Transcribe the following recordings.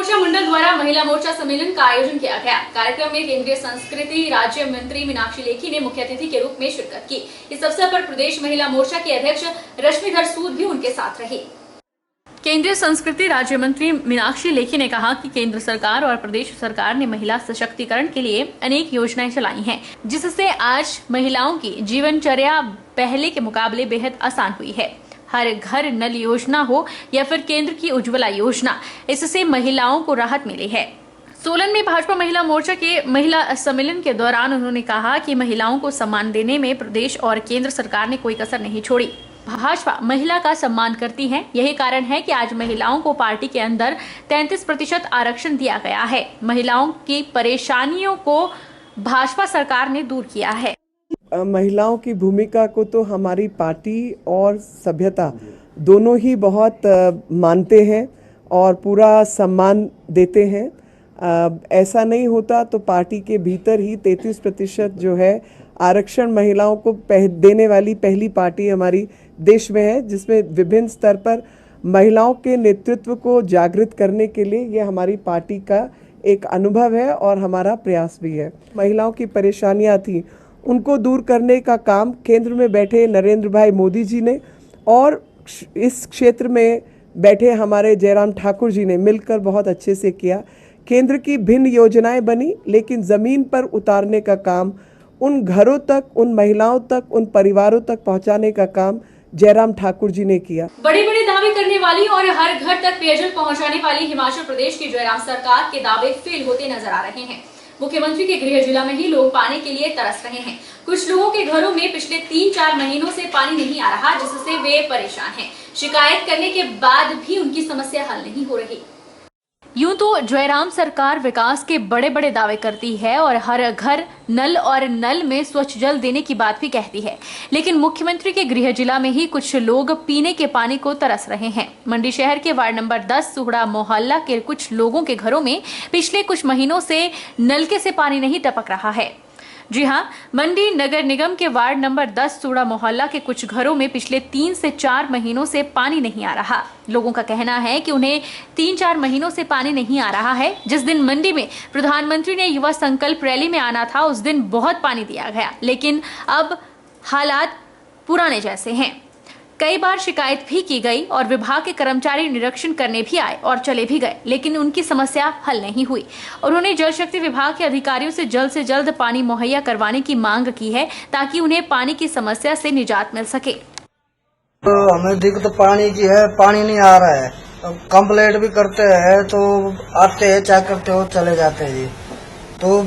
मोर्चा मंडल द्वारा महिला मोर्चा सम्मेलन का आयोजन किया गया। कार्यक्रम में केंद्रीय संस्कृति राज्य मंत्री मीनाक्षी लेखी ने मुख्य अतिथि के रूप में शिरकत की। इस अवसर पर प्रदेश महिला मोर्चा की अध्यक्ष रश्मिधर सूद भी उनके साथ रही। केंद्रीय संस्कृति राज्य मंत्री मीनाक्षी लेखी ने कहा कि केंद्र सरकार और प्रदेश सरकार ने महिला सशक्तिकरण के लिए अनेक योजनाएं चलाई हैं, जिससे आज महिलाओं की जीवनचर्या पहले के मुकाबले बेहद आसान हुई है। हर घर नल योजना हो या फिर केंद्र की उज्ज्वला योजना, इससे महिलाओं को राहत मिली है। सोलन में भाजपा महिला मोर्चा के महिला सम्मेलन के दौरान उन्होंने कहा कि महिलाओं को सम्मान देने में प्रदेश और केंद्र सरकार ने कोई कसर नहीं छोड़ी। भाजपा महिला का सम्मान करती है। यही कारण है कि आज महिलाओं को पार्टी के अंदर 33% आरक्षण दिया गया है। महिलाओं की परेशानियों को भाजपा सरकार ने दूर किया है। महिलाओं की भूमिका को तो हमारी पार्टी और सभ्यता दोनों ही बहुत मानते हैं और पूरा सम्मान देते हैं। ऐसा नहीं होता तो पार्टी के भीतर ही 33% जो है आरक्षण महिलाओं को देने वाली पहली पार्टी हमारी देश में है, जिसमें विभिन्न स्तर पर महिलाओं के नेतृत्व को जागृत करने के लिए ये हमारी पार्टी का एक अनुभव है और हमारा प्रयास भी है। महिलाओं की परेशानियां थी, उनको दूर करने का काम केंद्र में बैठे नरेंद्र भाई मोदी जी ने और इस क्षेत्र में बैठे हमारे जयराम ठाकुर जी ने मिलकर बहुत अच्छे से किया। केंद्र की भिन्न योजनाएं बनी, लेकिन ज़मीन पर उतारने का काम, उन घरों तक, उन महिलाओं तक, उन परिवारों तक पहुंचाने का काम जयराम ठाकुर जी ने किया। बड़े बड़े दावे करने वाली और हर घर तक पेयजल पहुंचाने वाली हिमाचल प्रदेश की जयराम सरकार के दावे फेल होते नजर आ रहे हैं। मुख्यमंत्री के गृह जिला में ही लोग पानी के लिए तरस रहे हैं। कुछ लोगों के घरों में पिछले 3-4 महीनों से पानी नहीं आ रहा, जिससे वे परेशान हैं। शिकायत करने के बाद भी उनकी समस्या हल नहीं हो रही। यूं तो जयराम सरकार विकास के बड़े बड़े दावे करती है और हर घर नल और नल में स्वच्छ जल देने की बात भी कहती है, लेकिन मुख्यमंत्री के गृह जिला में ही कुछ लोग पीने के पानी को तरस रहे हैं। मंडी शहर के वार्ड नंबर 10 सुहड़ा मोहल्ला के कुछ लोगों के घरों में पिछले कुछ महीनों से नलके से पानी नहीं टपक रहा है। जी हां, मंडी नगर निगम के वार्ड नंबर 10 सुड़ा मोहल्ला के कुछ घरों में पिछले 3 से 4 महीनों से पानी नहीं आ रहा। लोगों का कहना है कि उन्हें 3-4 महीनों से पानी नहीं आ रहा है। जिस दिन मंडी में प्रधानमंत्री ने युवा संकल्प रैली में आना था, उस दिन बहुत पानी दिया गया, लेकिन अब हालात पुराने जैसे हैं। कई बार शिकायत भी की गई और विभाग के कर्मचारी निरीक्षण करने भी आए और चले भी गए, लेकिन उनकी समस्या हल नहीं हुई। उन्होंने जल शक्ति विभाग के अधिकारियों से जल्द पानी मुहैया करवाने की मांग की है, ताकि उन्हें पानी की समस्या से निजात मिल सके। तो हमें दिक्कत पानी की है, पानी नहीं आ रहा है। कंप्लेंट भी करते हैं तो आते हैं, चेक करते हो, चले जाते हैं जी। तो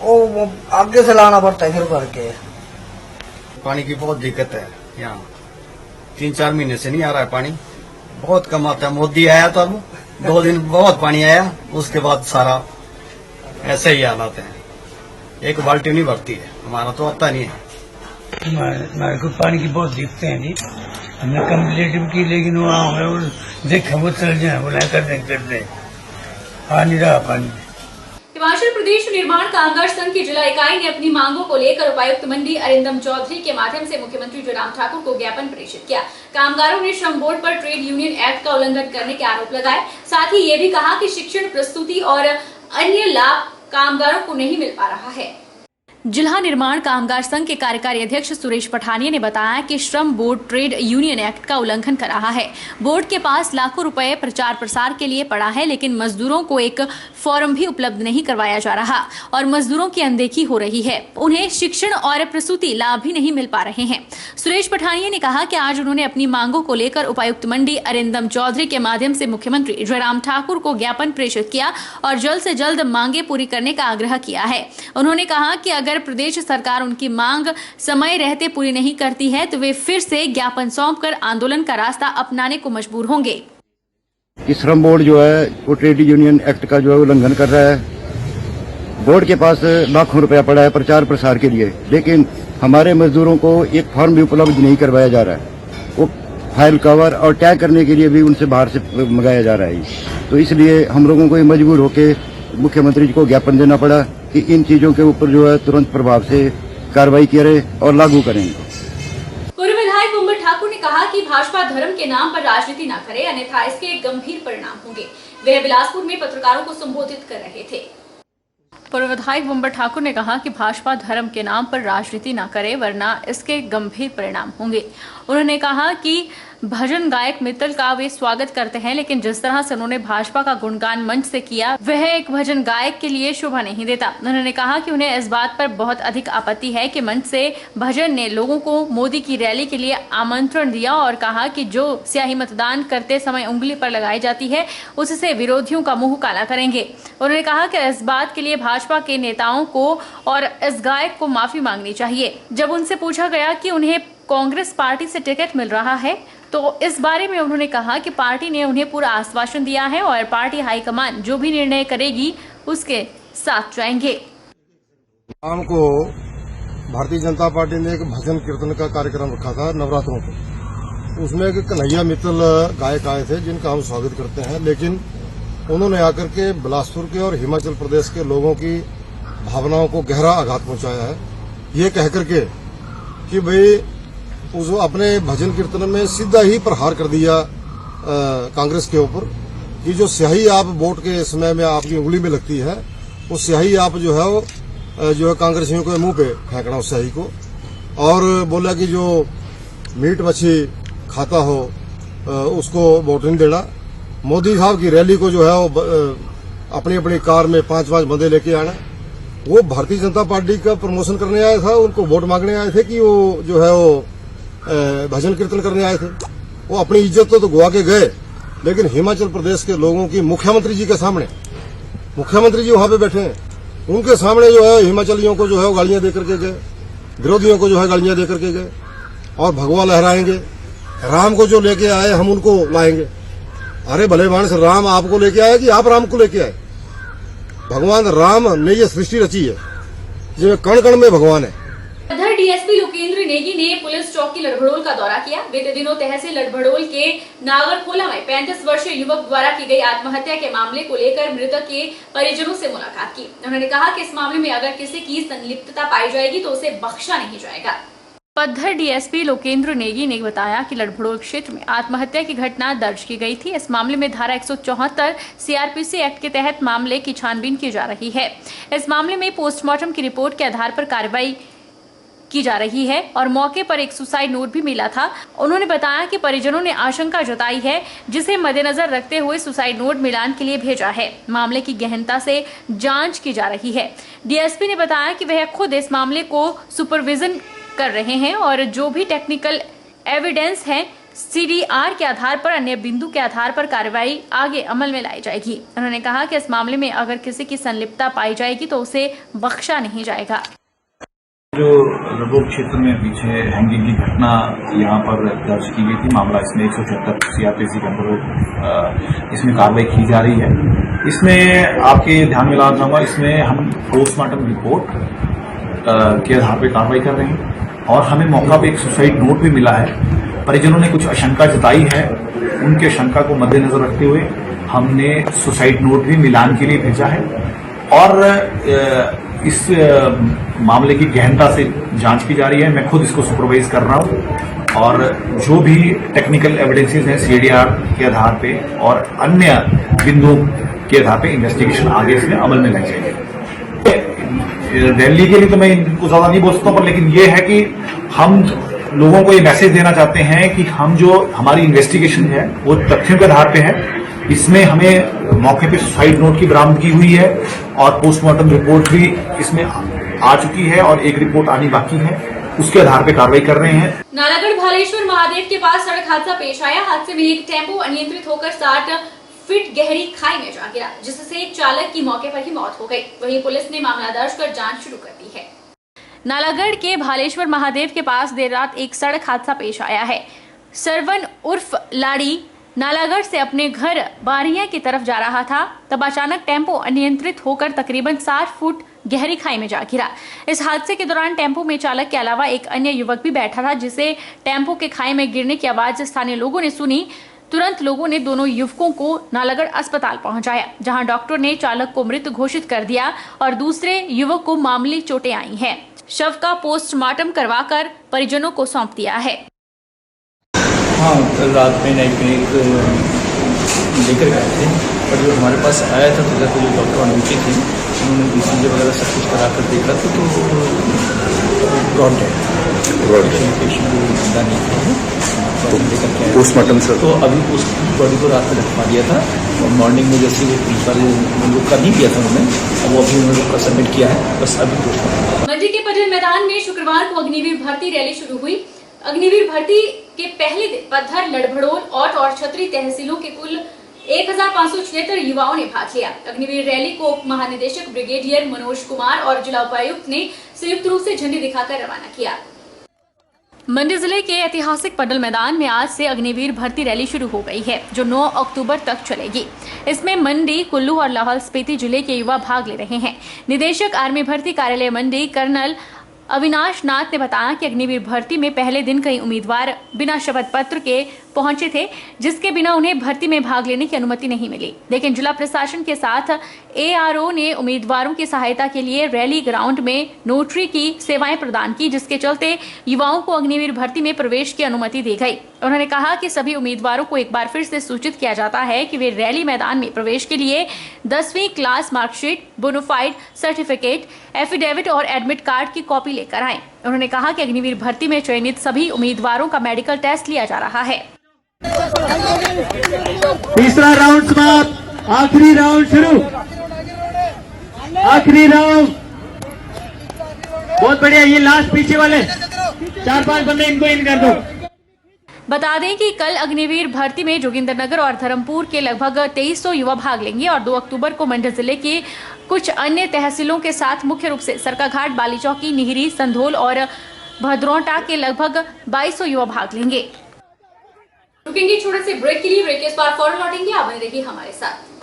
वो आगे से लाना पड़ता है फिर भर के। पानी की बहुत दिक्कत है यहाँ, 3-4 महीने से नहीं आ रहा है पानी, बहुत कम आता है। मोदी आया तो अब 2 दिन बहुत पानी आया, उसके बाद सारा ऐसे ही हालात है। एक बाल्टी नहीं भरती है, हमारा तो आता नहीं है। हमारे को पानी की बहुत दिक्कतें हैं जी। हमने कंप्लेंट भी की, लेकिन वहाँ हमें देखा वो चल जाए, बोला कर दे आ नहीं रहा पानी। हिमाचल प्रदेश निर्माण कामगार संघ की जिला इकाई ने अपनी मांगों को लेकर उपायुक्त मंडी अरिंदम चौधरी के माध्यम से मुख्यमंत्री जयराम ठाकुर को ज्ञापन प्रेषित किया। कामगारों ने श्रम बोर्ड पर ट्रेड यूनियन एक्ट का उल्लंघन करने के आरोप लगाए। साथ ही ये भी कहा कि शिक्षण, प्रस्तुति और अन्य लाभ कामगारों को नहीं मिल पा रहा है। जिला निर्माण कामगार संघ के कार्यकारी अध्यक्ष सुरेश पठानिया ने बताया कि श्रम बोर्ड ट्रेड यूनियन एक्ट का उल्लंघन कर रहा है। बोर्ड के पास लाखों रुपए प्रचार प्रसार के लिए पड़ा है, लेकिन मजदूरों को एक फॉर्म भी उपलब्ध नहीं करवाया जा रहा और मजदूरों की अनदेखी हो रही है। उन्हें शिक्षण और प्रसूति लाभ भी नहीं मिल पा रहे हैं। सुरेश पठानिया ने कहा कि आज उन्होंने अपनी मांगों को लेकर उपायुक्त मंडी अरिंदम चौधरी के माध्यम से मुख्यमंत्री जयराम ठाकुर को ज्ञापन प्रेषित किया और जल्द से जल्द मांगे पूरी करने का आग्रह किया है। उन्होंने कहा कि अगर प्रदेश सरकार उनकी मांग समय रहते पूरी नहीं करती है तो वे फिर से ज्ञापन सौंपकर आंदोलन का रास्ता अपनाने को मजबूर होंगे। श्रम बोर्ड जो है वो ट्रेड यूनियन एक्ट का जो है उल्लंघन कर रहा है। बोर्ड के पास लाखों रुपया पड़ा है प्रचार प्रसार के लिए, लेकिन हमारे मजदूरों को एक फॉर्म भी उपलब्ध नहीं करवाया जा रहा है। वो फाइल कवर और टैग करने के लिए भी उनसे बाहर से मंगाया जा रहा है। तो इसलिए हम लोगों को मजबूर होकर मुख्यमंत्री जी को ज्ञापन देना पड़ा कि इन चीजों के ऊपर जो है तुरंत प्रभाव से कार्रवाई करें और लागू करें। पूर्व विधायक उम्मर ठाकुर ने कहा कि भाजपा धर्म के नाम पर राजनीति न करे, अन्यथा इसके गंभीर परिणाम होंगे। वे बिलासपुर में पत्रकारों को संबोधित कर रहे थे। पूर्व विधायक बुम्बर ठाकुर ने कहा कि भाजपा धर्म के नाम पर राजनीति न करे, वरना इसके गंभीर परिणाम होंगे। उन्होंने कहा कि भजन गायक मित्तल का वे स्वागत करते हैं, लेकिन जिस तरह से उन्होंने भाजपा का गुणगान मंच से किया, वह एक भजन गायक के लिए शोभा नहीं देता। उन्होंने कहा कि उन्हें इस बात पर बहुत अधिक आपत्ति है कि मंच से भजन ने लोगों को मोदी की रैली के लिए आमंत्रण दिया और कहा कि जो स्याही मतदान करते समय उंगली पर लगाई जाती है, उससे विरोधियों का मुंह काला करेंगे। उन्होंने कहा कि इस बात के लिए भाजपा के नेताओं को और इस गायक को माफी मांगनी चाहिए। जब उनसे पूछा गया कि उन्हें कांग्रेस पार्टी से टिकट मिल रहा है, तो इस बारे में उन्होंने कहा कि पार्टी ने उन्हें पूरा आश्वासन दिया है और पार्टी हाईकमान जो भी निर्णय करेगी उसके साथ जाएंगे। शाम को भारतीय जनता पार्टी ने एक भजन कीर्तन का कार्यक्रम रखा था नवरात्रों को। उसमें एक कन्हैया मित्तल गायक आए थे जिनका हम स्वागत करते हैं, लेकिन उन्होंने आकर के बिलासपुर के और हिमाचल प्रदेश के लोगों की भावनाओं को गहरा आघात पहुंचाया है, ये कहकर के कि भाई उस अपने भजन कीर्तन में सीधा ही प्रहार कर दिया कांग्रेस के ऊपर कि जो स्याही आप वोट के समय में आपकी उंगली में लगती है, वो स्याही आप जो है कांग्रेसियों के मुंह पे फेंकना उस स्याही को। और बोला कि जो मीट मच्छी खाता हो उसको वोट नहीं देना। मोदी साहब की रैली को जो है वो अपनी अपनी कार में 5-5 बंदे लेके आना। वो भारतीय जनता पार्टी का प्रमोशन करने आया था, उनको वोट मांगने आए थे कि वो जो है वो भजन कीर्तन करने आए थे। वो अपनी इज्जत तो गवा के गए, लेकिन हिमाचल प्रदेश के लोगों की मुख्यमंत्री जी के सामने, मुख्यमंत्री जी वहां पे बैठे हैं, उनके सामने जो है हिमाचलियों को जो है गालियां देकर के गए, विरोधियों को जो है गालियां देकर के गए और भगवा लहराएंगे। राम को जो लेके आए हम उनको लाएंगे। अरे भले मानस, राम आपको लेके आए कि आप राम को लेके आए? भगवान राम ने ये सृष्टि रची है, जिसमें कण कण में भगवान है। उधर डीएसपी लोकेंद्र नेगी ने पुलिस चौकी लड़भड़ोल का दौरा किया। बीते दिनों तहसील लड़भड़ोल के नागरखोला में 35 वर्षीय युवक द्वारा की गई आत्महत्या के मामले को लेकर मृतक के परिजनों से मुलाकात की। उन्होंने कहा कि इस मामले में अगर किसी की संलिप्तता पाई जाएगी तो उसे बख्शा नहीं जाएगा। पद्धर डीएसपी लोकेंद्र नेगी ने बताया कि लड़भड़ोल क्षेत्र में आत्महत्या की घटना दर्ज की गई थी। इस मामले में धारा 174 सीआरपीसी एक्ट के तहत मामले की छानबीन की जा रही है। इस मामले में पोस्टमार्टम की रिपोर्ट के आधार पर कार्रवाई की जा रही है और मौके पर एक सुसाइड नोट भी मिला था। उन्होंने बताया कि परिजनों ने आशंका जताई है, जिसे मद्देनजर रखते हुए सुसाइड नोट मिलान के लिए भेजा है। मामले की गहनता से जांच की जा रही है। डीएसपी ने बताया कि वह खुद इस मामले को सुपरविजन कर रहे हैं और जो भी टेक्निकल एविडेंस है सीडीआर के आधार पर, अन्य बिंदु के आधार पर कार्रवाई आगे अमल में लाई जाएगी। उन्होंने कहा कि इस मामले में अगर किसी की संलिप्तता पाई जाएगी तो उसे बख्शा नहीं जाएगा। जो लड़भड़ोल क्षेत्र में पीछे हैंगिंग की घटना यहाँ पर दर्ज की गई थी, मामला इसमें 176 सीआरपीसी के अंतर्गत इसमें कार्रवाई की जा रही है। इसमें आपके ध्यान में लाना चाहूंगा, इसमें हम पोस्टमार्टम रिपोर्ट के आधार पर कार्रवाई कर रहे हैं और हमें मौका पे एक सुसाइड नोट भी मिला है। परिजनों ने कुछ आशंका जताई है, उनके शंका को मद्देनजर रखते हुए हमने सुसाइड नोट भी मिलान के लिए भेजा है और इस मामले की गहनता से जांच की जा रही है। मैं खुद इसको सुपरवाइज कर रहा हूं और जो भी टेक्निकल एविडेंसेस हैं सीडीआर के आधार पे और अन्य बिंदुओं के आधार पे इन्वेस्टिगेशन आगे इसमें अमल में लाई जाएगी। दिल्ली के लिए तो मैं इनको ज्यादा नहीं बोल सकता, पर लेकिन ये है कि हम लोगों को ये मैसेज देना चाहते हैं कि हम जो हमारी इन्वेस्टिगेशन है वो तथ्यों के आधार पे है। इसमें हमें मौके पे सुसाइड नोट की बरामदगी हुई है और पोस्टमार्टम रिपोर्ट भी इसमें आ चुकी है और एक रिपोर्ट आनी बाकी है, उसके आधार पे कार्रवाई कर रहे हैं। नालागढ़ भालेश्वर महादेव के पास सड़क हादसा पेश आया। हादसे में एक टेम्पो अनियंत्रित होकर 60 फीट गहरी खाई में जा गिरा, जिससे चालक की मौके पर ही मौत हो गई। वहीं पुलिस ने मामला दर्ज कर जांच शुरू कर दी है। नालागढ़ के भालेश्वर महादेव के पास देर रात एक सड़क हादसा पेश आया है। सरवन उर्फ लाड़ी नालागढ़ से अपने घर बारियां की तरफ जा रहा था, तब अचानक टेम्पो अनियंत्रित होकर तकरीबन 60 फुट गहरी खाई में जा गिरा। इस हादसे के दौरान टेम्पो में चालक के अलावा एक अन्य युवक भी बैठा था, जिसे टेम्पो के खाई में गिरने की आवाज स्थानीय लोगों ने सुनी। तुरंत लोगों ने दोनों युवकों को नालागढ़ अस्पताल पहुंचाया, जहां डॉक्टर ने चालक को मृत घोषित कर दिया और दूसरे युवक को मामूली चोटें आई हैं। शव का पोस्टमार्टम करवाकर परिजनों को सौंप दिया है। हाँ, कल रात में नाइट में एक लेकर गए थे, और जो हमारे पास आया था तो जो डॉक्टर अनुमति थी उन्होंने बीसीजी वगैरह सब कुछ करा कर देखा तो ब्रॉड डेड पेशेंट जिंदा नहीं था। पोस्टमार्टम सर तो अभी उस बॉडी को रात में रखवा दिया था, और मॉर्निंग में जैसे वो पुलिस वाले लोग कर नहीं किया था उन्होंने, अब वो अभी उन्होंने सबमिट किया है, बस अभी पोस्टमार्टम। मंडी के पटेल मैदान में शुक्रवार को अग्निवीर भर्ती रैली शुरू हुई। अग्निवीर भर्ती के पहले दिन पद्धर, लड़भड़ोल, औट और छतरी तहसीलों के कुल 1576 युवाओं ने भाग लिया। अग्निवीर रैली को उप महानिदेशक ब्रिगेडियर मनोज कुमार और जिला उपायुक्त ने संयुक्त रूप से झंडी दिखाकर रवाना किया। मंडी जिले के ऐतिहासिक पटेल मैदान में आज से अग्निवीर भर्ती रैली शुरू हो गई है, जो 9 अक्टूबर तक चलेगी। इसमें मंडी, कुल्लू और लाहौल स्पीति जिले के युवा भाग ले रहे हैं। निदेशक आर्मी भर्ती कार्यालय मंडी कर्नल अविनाश नाथ ने बताया कि अग्निवीर भर्ती में पहले दिन कई उम्मीदवार बिना शपथ पत्र के पहुंचे थे, जिसके बिना उन्हें भर्ती में भाग लेने की अनुमति नहीं मिली। लेकिन जिला प्रशासन के साथ एआरओ ने उम्मीदवारों की सहायता के लिए रैली ग्राउंड में नोटरी की सेवाएं प्रदान की, जिसके चलते युवाओं को अग्निवीर भर्ती में प्रवेश की अनुमति दी गई। उन्होंने कहा कि सभी उम्मीदवारों को एक बार फिर से सूचित किया जाता है कि वे रैली मैदान में प्रवेश के लिए 10वीं class marksheet, bonafide certificate, affidavit और एडमिट कार्ड की कॉपी लेकर आएं। उन्होंने कहा कि अग्निवीर भर्ती में चयनित सभी उम्मीदवारों का मेडिकल टेस्ट लिया जा रहा है। तीसरा राउंड समाप्त, आखिरी राउंड शुरू, आखिरी राउंड। बहुत बढ़िया, ये लास्ट पीछे वाले 4-5 बंदे इनको इन कर दो। बता दें कि कल अग्निवीर भर्ती में जोगिंदरनगर और धर्मपुर के लगभग 2300 युवा भाग लेंगे और 2 अक्टूबर को मंडी जिले की कुछ अन्य तहसीलों के साथ मुख्य रूप से सरकाघाट, बालीचौकी, निहरी, संधोल और भद्रौटा के लगभग 2200 युवा भाग लेंगे। रुकेंगे छोटे से ब्रेक के लिए, ब्रेक के बाद फौरन लौटेंगे। आप बने रहिए हमारे साथ।